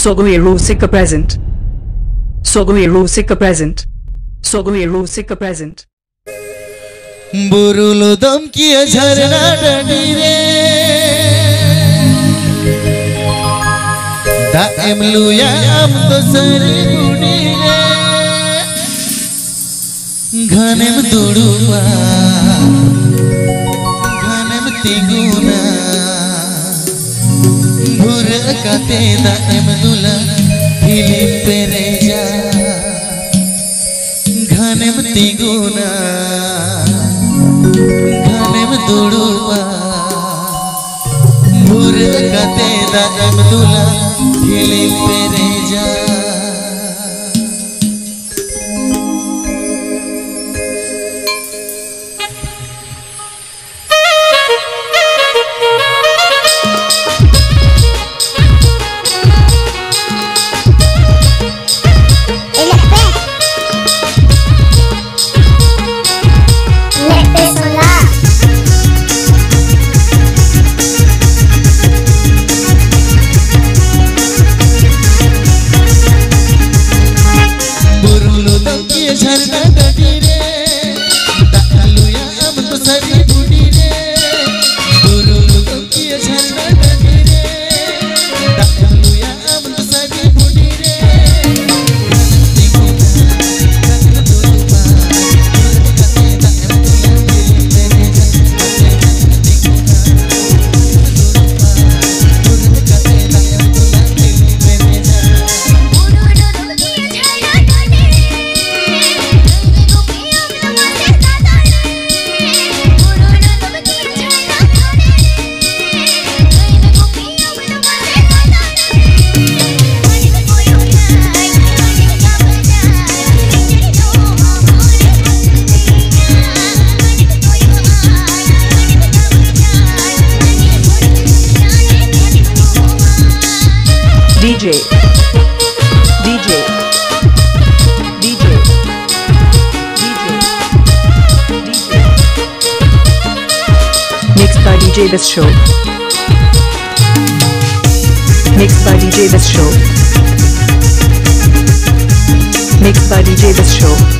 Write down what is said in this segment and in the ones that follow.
Sogai Rusika present. Sogai Rusika present. Sogai Rusika present. बुरुलो दम किया झरना डडी रे दाएम लुया आम तो सरी बुडी रे घनेम दुडुआ घनेम तिगुना भुर काते दाएम दुला हिली पेरेजा घनेम तिगुना घनेम दुडुआ भुर काते दाएम दुला हिली पेरेजा झरना डडी रे दालुया अब तो सरी बुडी रे बुरुलु तो किया झरना डडी रे दालुया अब तो सरी बुडी रे DJ DJ DJ DJ DJ Mixed by DJ this show. Mixed by DJ this show. Mixed by DJ this show.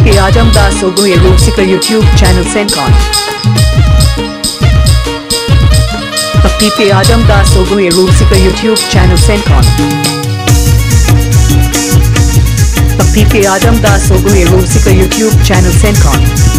P. Ajamdas Sogai Rusika YouTube channel Sencon. P. Ajamdas Sogai Rusika YouTube channel Sencon. P. Ajamdas Sogai Rusika YouTube channel Sencon.